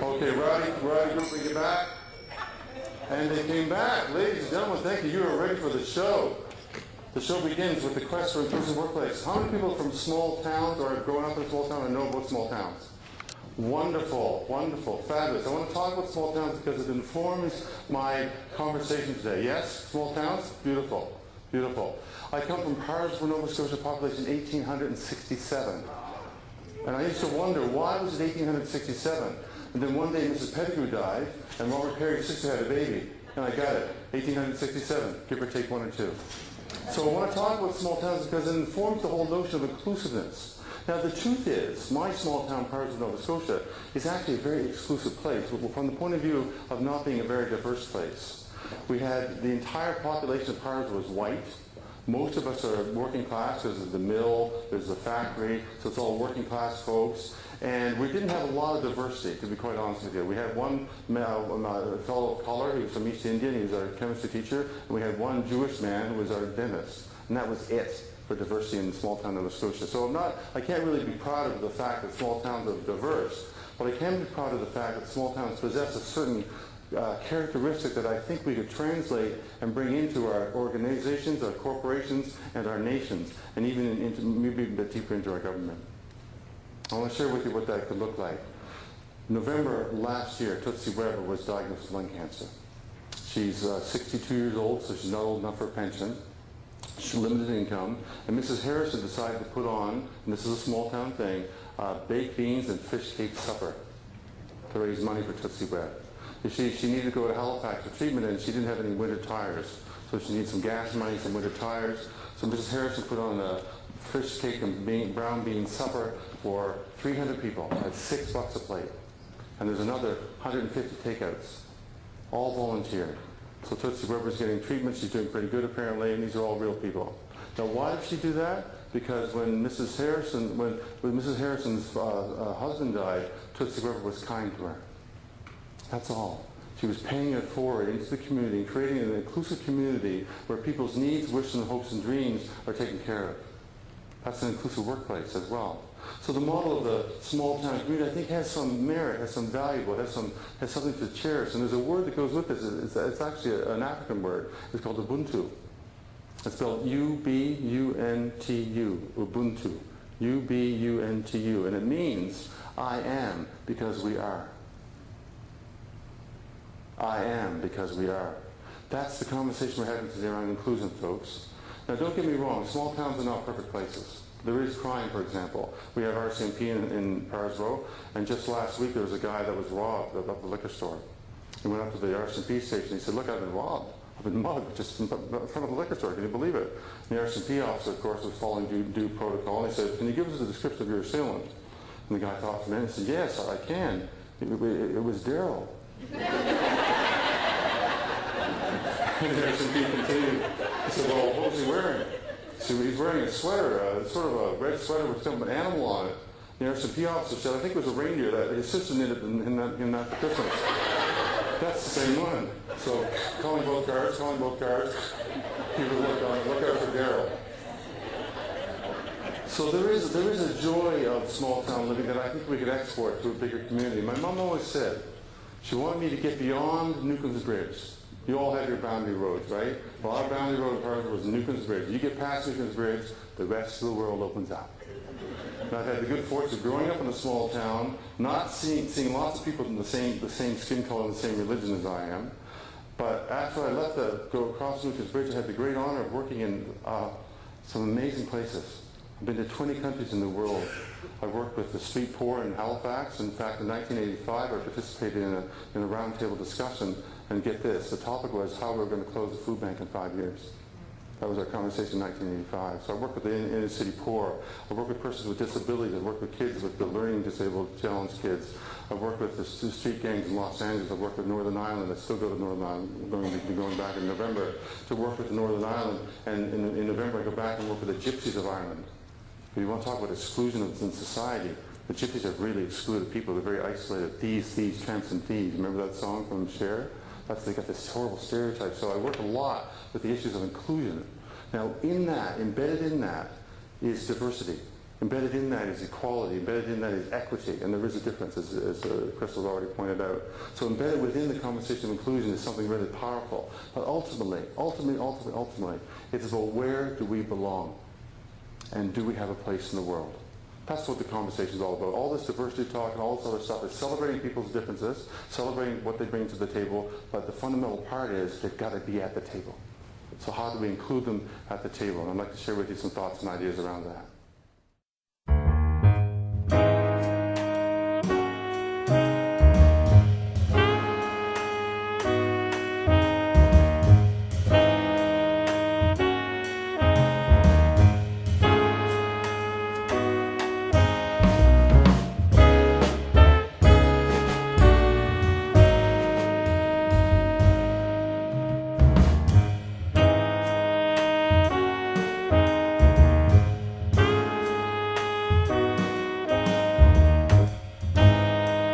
Okay, Rowdy group, bring it back. And they came back. Ladies and gentlemen, thank you. You are ready for the show. The show begins with the quest for inclusive workplace. How many people from small towns or have grown up in small towns and know about small towns? Wonderful, wonderful, fabulous. I want to talk about small towns because it informs my conversation today. Yes, small towns? Beautiful, beautiful. I come from Parrsville, Nova Scotia, population 1,867. And I used to wonder, why was it 1,867? And then one day Mrs. Pettigrew died, and Robert Perry's sister had a baby. And I got it, 1,867, give or take one or two. So I want to talk about small towns because it informs the whole notion of inclusiveness. Now the truth is, my small town, Parrsville, Nova Scotia, is actually a very exclusive place from the point of view of not being a very diverse place. We had the entire population of Parrsville was white. Most of us are working class. There's the mill, there's the factory, so it's all working class folks. And we didn't have a lot of diversity, to be quite honest with you. We had one fellow of color, he was from East India, he was our chemistry teacher, and we had one Jewish man who was our dentist. And that was it for diversity in small town Nova Scotia. So I can't really be proud of the fact that small towns are diverse, but I can be proud of the fact that small towns possess a certain characteristic that I think we could translate and bring into our organizations, our corporations, and our nations, and even maybe a bit deeper into our government. I want to share with you what that could look like. November last year, Tootsie Weber was diagnosed with lung cancer. She's 62 years old, so she's not old enough for a pension. She's limited income, and Mrs. Harrison decided to put on, and this is a small town thing, baked beans and fish cake supper to raise money for Tootsie Web. She needed to go to Halifax for treatment, and she didn't have any winter tires, so she needed some gas money, some winter tires. So Mrs. Harrison put on a fish cake and brown bean supper for 300 people at $6 a plate, and there's another 150 takeouts, all volunteer. So Tootsie Weber's getting treatment. She's doing pretty good apparently, and these are all real people. Now, why did she do that? Because when Mrs. Harrison's husband died, Tootsie Weber was kind to her. That's all. She was paying it forward into the community and creating an inclusive community where people's needs, wishes, and hopes and dreams are taken care of. That's an inclusive workplace as well. So the model of the small town community, I think, has some merit, has some value, has something to cherish. And there's a word that goes with this. It's actually an African word. It's called Ubuntu. It's spelled U-B-U-N-T-U, Ubuntu. U-B-U-N-T-U. And it means, I am because we are. I am because we are. That's the conversation we're having today around inclusion, folks. Now, don't get me wrong. Small towns are not perfect places. There is crime, for example. We have RCMP in Parrsville, and just last week there was a guy that was robbed at the liquor store. He went up to the RCMP station. He said, "Look, I've been robbed. I've been mugged just in front of the liquor store. Can you believe it?" And the RCMP officer, of course, was following due protocol. And he said, "Can you give us a description of your assailant?" And the guy thought for a minute and said, "Yes, I can. It was Daryl." And the RCMP continued. He said, "Well, what was he wearing?" So he's wearing a sweater, sort of a red sweater with some animal on it. The RCMP officer said, "I think it was a reindeer that his sister knitted in that Christmas." That's the same one. So calling both cars. People look out for Daryl. So there is a joy of small town living that I think we could export to a bigger community. My mom always said she wanted me to get beyond Newcomb's Bridge. You all have your boundary roads, right? Well, our boundary road in Parrsville was Newcomb's Bridge. You get past Newcomb's Bridge, the rest of the world opens up. And I've had the good fortune of growing up in a small town, not seeing lots of people in the same skin color and the same religion as I am. But after I left to go across Newcomb's Bridge, I had the great honor of working in some amazing places. I've been to 20 countries in the world. I've worked with the street poor in Halifax. In fact, in 1985, I participated in a roundtable discussion. And get this, the topic was how we're going to close the food bank in 5 years. That was our conversation in 1985. So I worked with the inner city poor. I worked with persons with disabilities. I worked with kids with the learning disabled challenged kids. I worked with the street gangs in Los Angeles. I worked with Northern Ireland. I still go to Northern Ireland. I'm going to be going back in November to work with Northern Ireland. And in November I go back and work with the Gypsies of Ireland. If you want to talk about exclusion in society, the Gypsies have really excluded people. They're very isolated. Thieves, tramps, and thieves. Remember that song from Cher? They got this horrible stereotype. So I work a lot with the issues of inclusion. Now, embedded in that, is diversity. Embedded in that is equality. Embedded in that is equity. And there is a difference, as Crystal's already pointed out. So embedded within the conversation of inclusion is something really powerful. But ultimately, it's about where do we belong? And do we have a place in the world? That's what the conversation is all about. All this diversity talk and all this other stuff is celebrating people's differences, celebrating what they bring to the table, but the fundamental part is they've got to be at the table. So how do we include them at the table? And I'd like to share with you some thoughts and ideas around that.